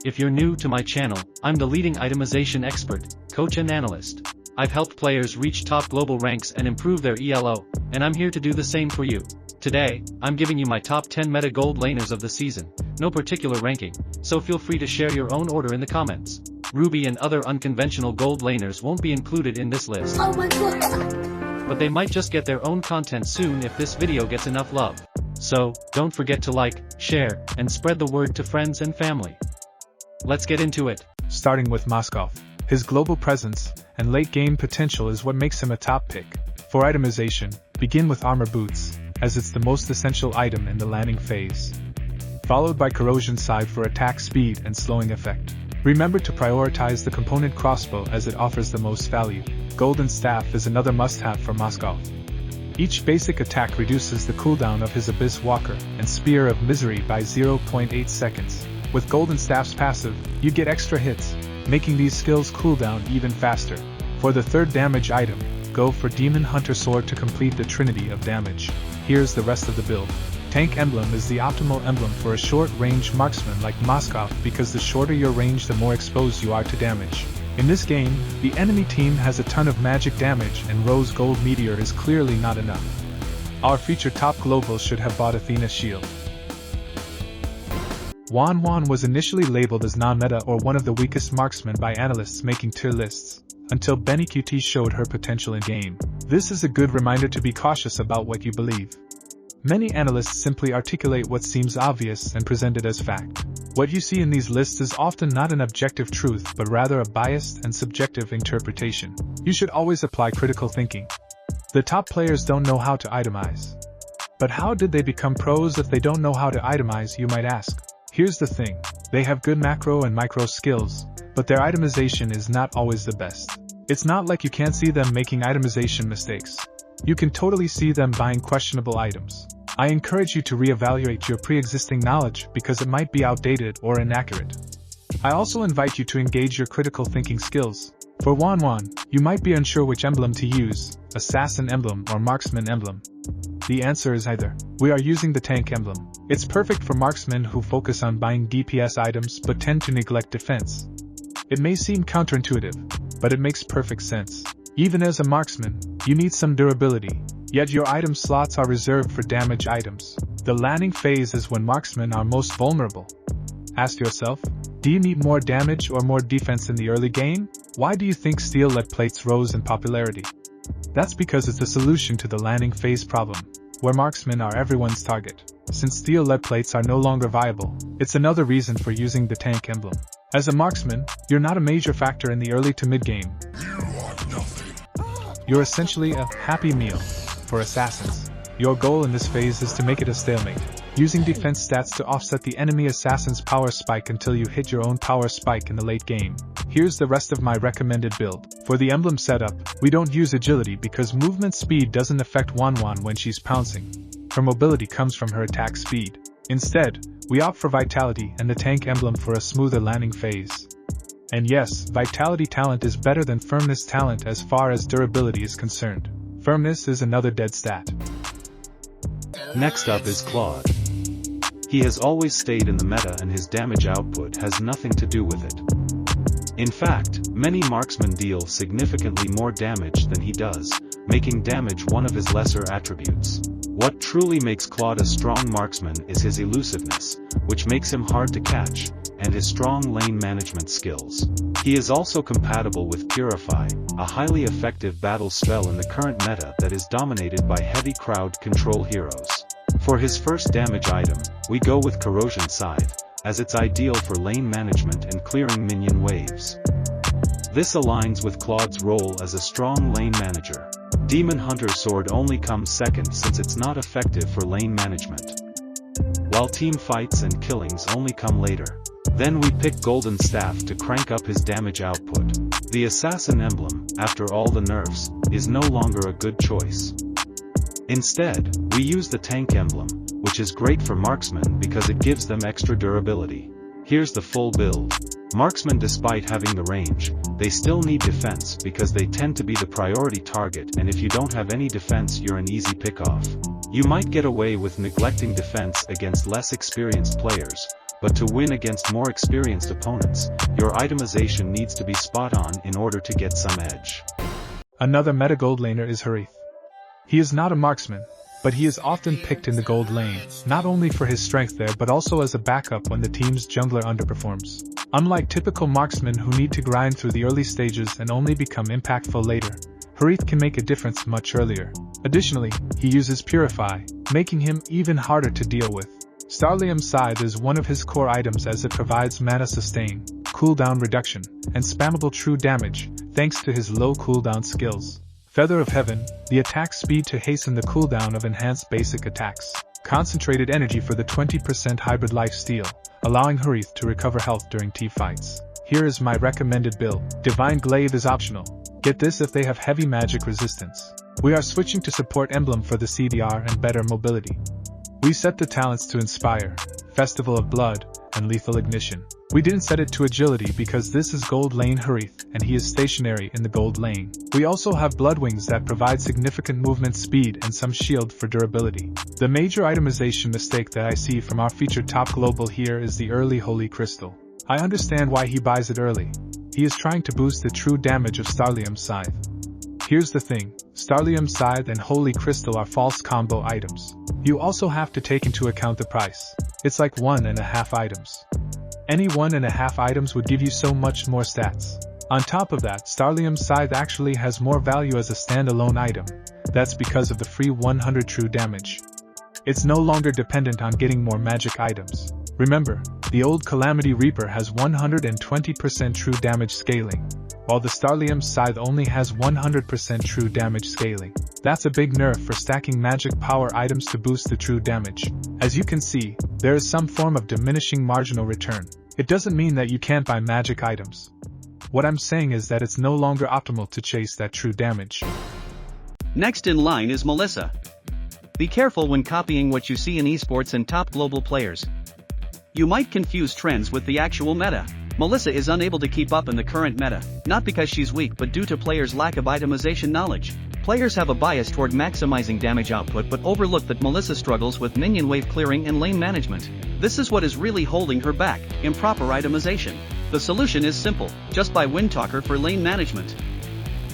If you're new to my channel, I'm the leading itemization expert, coach and analyst. I've helped players reach top global ranks and improve their ELO, and I'm here to do the same for you. Today, I'm giving you my top 10 meta gold laners of the season, no particular ranking, so feel free to share your own order in the comments. Ruby and other unconventional gold laners won't be included in this list. Oh my god! But they might just get their own content soon if this video gets enough love. So, don't forget to like, share, and spread the word to friends and family. Let's get into it. Starting with Moskov. His global presence and late-game potential is what makes him a top pick. For itemization, begin with armor boots, as it's the most essential item in the landing phase. Followed by corrosion side for attack speed and slowing effect. Remember to prioritize the component crossbow as it offers the most value. Golden Staff is another must-have for Moskov. Each basic attack reduces the cooldown of his Abyss Walker and Spear of Misery by 0.8 seconds. With Golden Staff's passive, you get extra hits, making these skills cooldown even faster. For the third damage item, go for Demon Hunter Sword to complete the trinity of damage. Here's the rest of the build. Tank Emblem is the optimal emblem for a short-range marksman like Moskov because the shorter your range the more exposed you are to damage. In this game, the enemy team has a ton of magic damage and Rose Gold Meteor is clearly not enough. Our future top global should have bought Athena's shield. Wanwan was initially labeled as non-meta or one of the weakest marksmen by analysts making tier lists, until BennyQT showed her potential in game. This is a good reminder to be cautious about what you believe. Many analysts simply articulate what seems obvious and present it as fact. What you see in these lists is often not an objective truth but rather a biased and subjective interpretation. You should always apply critical thinking. The top players don't know how to itemize. But how did they become pros if they don't know how to itemize, you might ask? Here's the thing, they have good macro and micro skills, but their itemization is not always the best. It's not like you can't see them making itemization mistakes. You can totally see them buying questionable items. I encourage you to reevaluate your pre-existing knowledge because it might be outdated or inaccurate. I also invite you to engage your critical thinking skills. For Wanwan, you might be unsure which emblem to use, Assassin Emblem or Marksman Emblem. The answer is either. We are using the Tank Emblem. It's perfect for marksmen who focus on buying DPS items but tend to neglect defense. It may seem counterintuitive, but it makes perfect sense. Even as a marksman, you need some durability, yet your item slots are reserved for damage items. The landing phase is when marksmen are most vulnerable. Ask yourself, do you need more damage or more defense in the early game? Why do you think steel lead plates rose in popularity? That's because it's a solution to the landing phase problem, where marksmen are everyone's target. Since steel lead plates are no longer viable, it's another reason for using the Tank Emblem. As a marksman, you're not a major factor in the early to mid game. You're essentially a happy meal for assassins. Your goal in this phase is to make it a stalemate, using defense stats to offset the enemy assassin's power spike until you hit your own power spike in the late game. Here's the rest of my recommended build. For the emblem setup, we don't use agility because movement speed doesn't affect Wanwan when she's pouncing. Her mobility comes from her attack speed. Instead, we opt for vitality and the tank emblem for a smoother landing phase. And yes, vitality talent is better than firmness talent as far as durability is concerned. Firmness is another dead stat. Next up is Claude. He has always stayed in the meta and his damage output has nothing to do with it. In fact, many marksmen deal significantly more damage than he does, making damage one of his lesser attributes. What truly makes Claude a strong marksman is his elusiveness, which makes him hard to catch, and his strong lane management skills. He is also compatible with Purify, a highly effective battle spell in the current meta that is dominated by heavy crowd control heroes. For his first damage item, we go with Corrosion Scythe, as it's ideal for lane management and clearing minion waves. This aligns with Claude's role as a strong lane manager. Demon Hunter Sword only comes second since it's not effective for lane management, while team fights and killings only come later. Then we pick Golden Staff to crank up his damage output. The Assassin Emblem, after all the nerfs, is no longer a good choice. Instead, we use the Tank Emblem, which is great for marksmen because it gives them extra durability. Here's the full build. Marksmen, despite having the range, they still need defense because they tend to be the priority target, and if you don't have any defense you're an easy pick-off. You might get away with neglecting defense against less experienced players, but to win against more experienced opponents, your itemization needs to be spot on in order to get some edge. Another meta gold laner is Harith. He is not a marksman, but he is often picked in the gold lane, not only for his strength there but also as a backup when the team's jungler underperforms. Unlike typical marksmen who need to grind through the early stages and only become impactful later, Harith can make a difference much earlier. Additionally, he uses Purify, making him even harder to deal with. Starlium's Scythe is one of his core items as it provides mana sustain, cooldown reduction, and spammable true damage, thanks to his low cooldown skills. Feather of Heaven, the attack speed to hasten the cooldown of enhanced basic attacks. Concentrated energy for the 20% hybrid lifesteal, allowing Harith to recover health during T-fights. Here is my recommended build. Divine Glaive is optional. Get this if they have heavy magic resistance. We are switching to support Emblem for the CDR and better mobility. We set the talents to Inspire, Festival of Blood, and Lethal Ignition. We didn't set it to Agility because this is gold lane Harith and he is stationary in the gold lane. We also have Blood Wings that provide significant movement speed and some shield for durability. The major itemization mistake that I see from our featured top global here is the early Holy Crystal. I understand why he buys it early. He is trying to boost the true damage of Starlium's Scythe. Here's the thing, Starlium's Scythe and Holy Crystal are false combo items. You also have to take into account the price. It's like 1.5 items. Any 1.5 items would give you so much more stats. On top of that, Starlium's Scythe actually has more value as a standalone item. That's because of the free 100 true damage. It's no longer dependent on getting more magic items. Remember, the old Calamity Reaper has 120% true damage scaling, while the Starlium's Scythe only has 100% true damage scaling. That's a big nerf for stacking magic power items to boost the true damage. As you can see, there is some form of diminishing marginal return. It doesn't mean that you can't buy magic items. What I'm saying is that it's no longer optimal to chase that true damage. Next in line is Melissa. Be careful when copying what you see in esports and top global players. You might confuse trends with the actual meta. Melissa is unable to keep up in the current meta, not because she's weak but due to players' lack of itemization knowledge. Players have a bias toward maximizing damage output but overlook that Melissa struggles with minion wave clearing and lane management. This is what is really holding her back, improper itemization. The solution is simple, just buy Windtalker for lane management.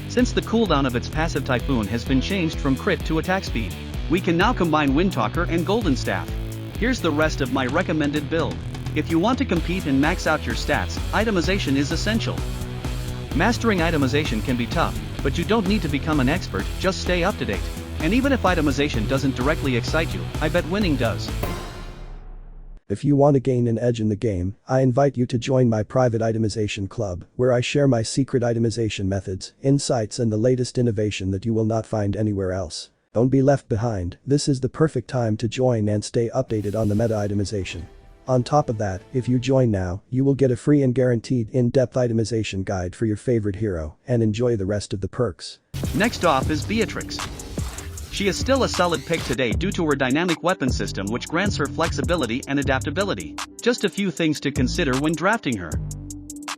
Since the cooldown of its passive Typhoon has been changed from crit to attack speed, we can now combine Windtalker and Golden Staff. Here's the rest of my recommended build. If you want to compete and max out your stats, itemization is essential. Mastering itemization can be tough, but you don't need to become an expert, just stay up to date. And even if itemization doesn't directly excite you, I bet winning does. If you want to gain an edge in the game, I invite you to join my private itemization club, where I share my secret itemization methods, insights and the latest innovation that you will not find anywhere else. Don't be left behind, this is the perfect time to join and stay updated on the meta itemization. On top of that, if you join now, you will get a free and guaranteed in-depth itemization guide for your favorite hero, and enjoy the rest of the perks. Next off is Beatrix. She is still a solid pick today due to her dynamic weapon system which grants her flexibility and adaptability. Just a few things to consider when drafting her.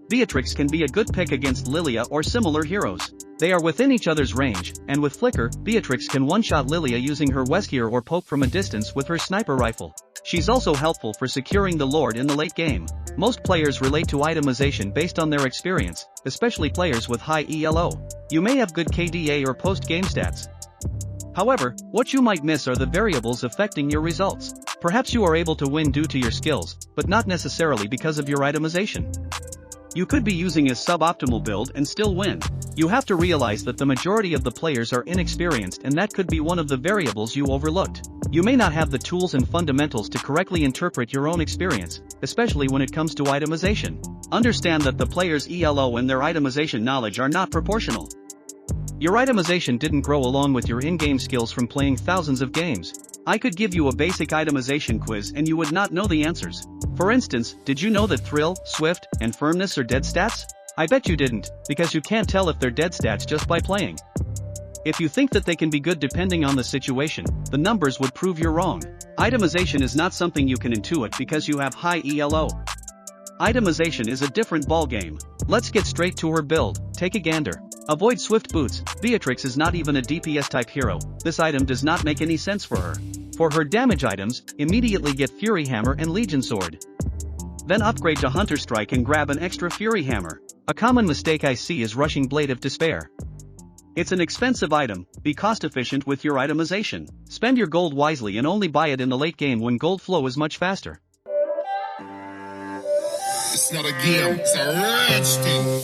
Beatrix can be a good pick against Lilia or similar heroes. They are within each other's range, and with Flicker, Beatrix can one-shot Lilia using her Weskier or poke from a distance with her sniper rifle. She's also helpful for securing the Lord in the late game. Most players relate to itemization based on their experience, especially players with high ELO. You may have good KDA or post-game stats. However, what you might miss are the variables affecting your results. Perhaps you are able to win due to your skills, but not necessarily because of your itemization. You could be using a suboptimal build and still win. You have to realize that the majority of the players are inexperienced and that could be one of the variables you overlooked. You may not have the tools and fundamentals to correctly interpret your own experience, especially when it comes to itemization. Understand that the player's ELO and their itemization knowledge are not proportional. Your itemization didn't grow along with your in-game skills from playing thousands of games. I could give you a basic itemization quiz and you would not know the answers. For instance, did you know that Thrill, Swift, and Firmness are dead stats? I bet you didn't, because you can't tell if they're dead stats just by playing. If you think that they can be good depending on the situation, the numbers would prove you're wrong. Itemization is not something you can intuit because you have high ELO. Itemization is a different ballgame. Let's get straight to her build, take a gander. Avoid Swift Boots. Beatrix is not even a DPS type hero. This item does not make any sense for her. For her damage items, immediately get Fury Hammer and Legion Sword. Then upgrade to Hunter Strike and grab an extra Fury Hammer. A common mistake I see is rushing Blade of Despair. It's an expensive item, be cost efficient with your itemization. Spend your gold wisely and only buy it in the late game when gold flow is much faster. It's not a game, it's a rich thing.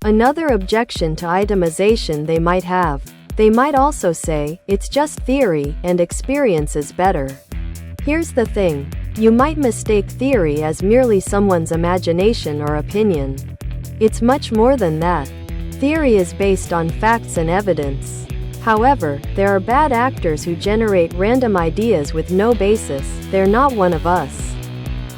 Another objection to itemization they might have. They might also say, it's just theory and experience is better. Here's the thing. You might mistake theory as merely someone's imagination or opinion. It's much more than that. Theory is based on facts and evidence. However, there are bad actors who generate random ideas with no basis. They're not one of us.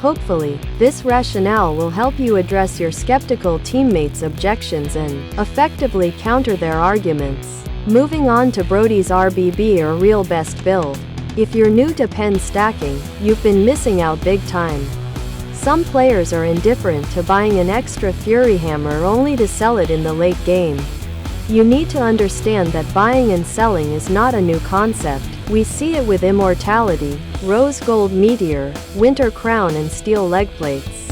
Hopefully, this rationale will help you address your skeptical teammates' objections and effectively counter their arguments. Moving on to Brody's RBB or real best build. If you're new to pen stacking, you've been missing out big time. Some players are indifferent to buying an extra Fury Hammer only to sell it in the late game. You need to understand that buying and selling is not a new concept. We see it with Immortality, Rose Gold Meteor, Winter Crown and Steel Leg Plates.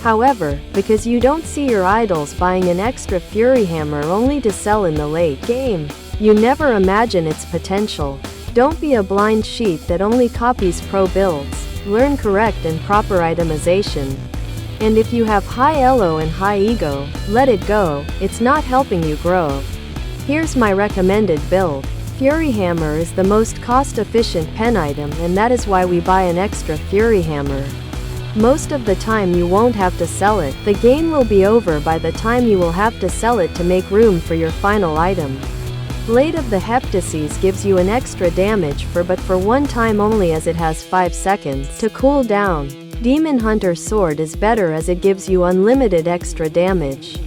However, because you don't see your idols buying an extra Fury Hammer only to sell in the late game, you never imagine its potential. Don't be a blind sheep that only copies pro builds. Learn correct and proper itemization. And if you have high elo and high ego, let it go, it's not helping you grow. Here's my recommended build. Fury Hammer is the most cost-efficient pen item and that is why we buy an extra Fury Hammer. Most of the time you won't have to sell it, the game will be over by the time you will have to sell it to make room for your final item. Blade of the Heptases gives you an extra damage but for one time only as it has 5 seconds to cool down. Demon Hunter Sword is better as it gives you unlimited extra damage.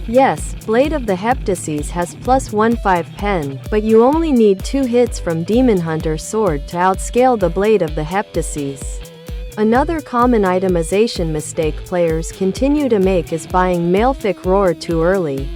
Yes, Blade of the Heptases has +1/5 pen, but you only need 2 hits from Demon Hunter Sword to outscale the Blade of the Heptases. Another common itemization mistake players continue to make is buying Malefic Roar too early.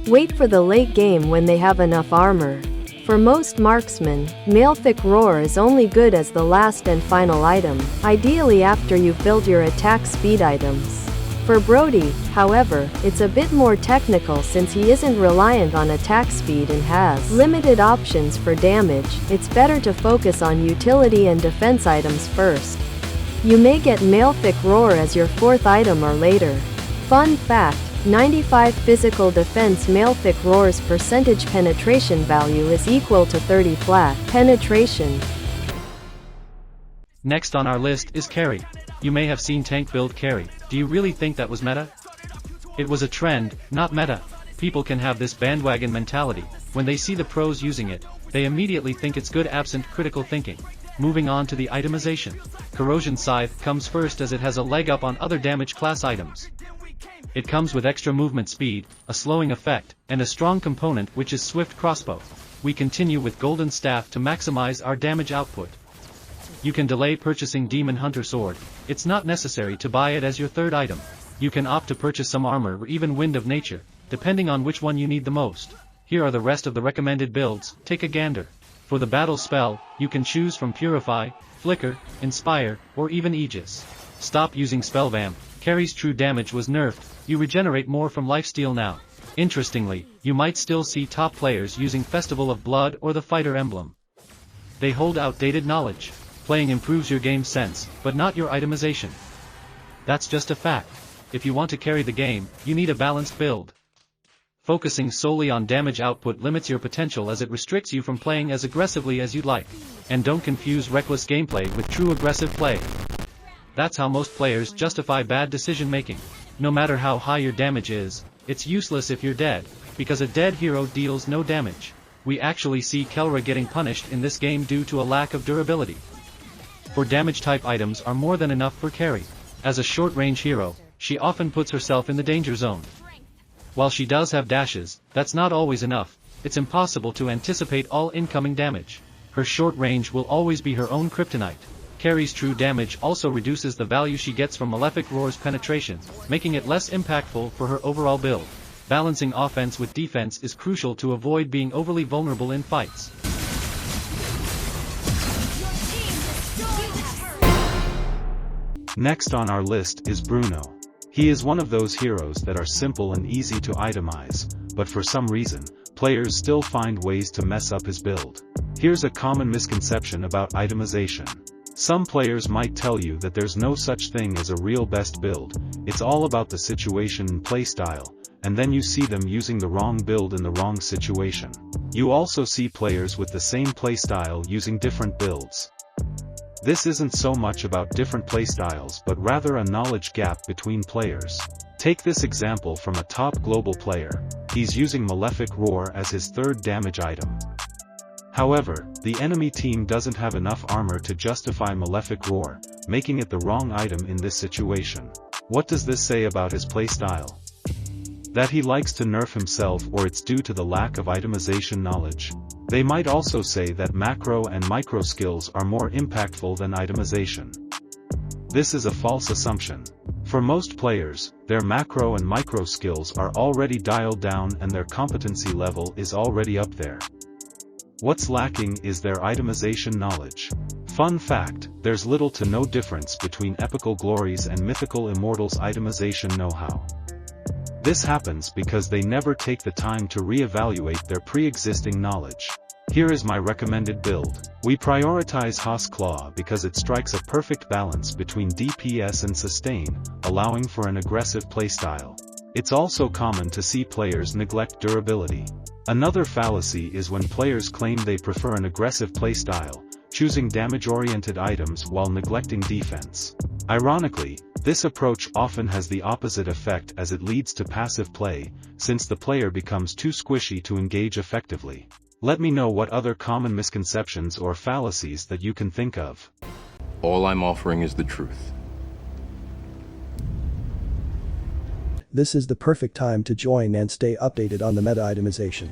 Wait for the late game when they have enough armor. For most marksmen, Malefic Roar is only good as the last and final item, ideally after you've built your attack speed items. For Brody, however, it's a bit more technical since he isn't reliant on attack speed and has limited options for damage. It's better to focus on utility and defense items first. You may get Malefic Roar as your 4th item or later. Fun fact, 95 physical defense Malefic Roar's percentage penetration value is equal to 30 flat penetration. Next on our list is Karrie. You may have seen tank build Karrie. Do you really think that was meta? It was a trend, not meta. People can have this bandwagon mentality. When they see the pros using it, they immediately think it's good absent critical thinking. Moving on to the itemization. Corrosion Scythe comes first as it has a leg up on other damage class items. It comes with extra movement speed, a slowing effect, and a strong component which is Swift Crossbow. We continue with Golden Staff to maximize our damage output. You can delay purchasing Demon Hunter Sword. It's not necessary to buy it as your 3rd item. You can opt to purchase some armor or even Wind of Nature, depending on which one you need the most. Here are the rest of the recommended builds, take a gander. For the battle spell, you can choose from Purify, Flicker, Inspire, or even Aegis. Stop using Spellvamp. Karrie's true damage was nerfed, you regenerate more from lifesteal now. Interestingly, you might still see top players using Festival of Blood or the Fighter Emblem. They hold outdated knowledge. Playing improves your game sense, but not your itemization. That's just a fact. If you want to carry the game, you need a balanced build. Focusing solely on damage output limits your potential as it restricts you from playing as aggressively as you'd like. And don't confuse reckless gameplay with true aggressive play. That's how most players justify bad decision making. No matter how high your damage is, it's useless if you're dead, because a dead hero deals no damage. We actually see Kelra getting punished in this game due to a lack of durability. For damage type items are more than enough for Karrie. As a short-range hero, she often puts herself in the danger zone. While she does have dashes, that's not always enough. It's impossible to anticipate all incoming damage. Her short range will always be her own kryptonite. Karrie's true damage also reduces the value she gets from Malefic Roar's penetration, making it less impactful for her overall build. Balancing offense with defense is crucial to avoid being overly vulnerable in fights. Next on our list is Bruno. He is one of those heroes that are simple and easy to itemize, but for some reason, players still find ways to mess up his build. Here's a common misconception about itemization. Some players might tell you that there's no such thing as a real best build, it's all about the situation and playstyle, and then you see them using the wrong build in the wrong situation. You also see players with the same playstyle using different builds. This isn't so much about different playstyles but rather a knowledge gap between players. Take this example from a top global player. He's using Malefic Roar as his third damage item. However, the enemy team doesn't have enough armor to justify Malefic Roar, making it the wrong item in this situation. What does this say about his playstyle? That he likes to nerf himself, or it's due to the lack of itemization knowledge? They might also say that macro and micro skills are more impactful than itemization. This is a false assumption. For most players, their macro and micro skills are already dialed down and their competency level is already up there. What's lacking is their itemization knowledge. Fun fact, there's little to no difference between Epical Glories and Mythical Immortals' itemization know-how. This happens because they never take the time to re-evaluate their pre-existing knowledge. Here is my recommended build. We prioritize Haas Claw because it strikes a perfect balance between DPS and sustain, allowing for an aggressive playstyle. It's also common to see players neglect durability. Another fallacy is when players claim they prefer an aggressive playstyle, choosing damage-oriented items while neglecting defense. Ironically, this approach often has the opposite effect as it leads to passive play, since the player becomes too squishy to engage effectively. Let me know what other common misconceptions or fallacies that you can think of. All I'm offering is the truth. This is the perfect time to join and stay updated on the meta itemization.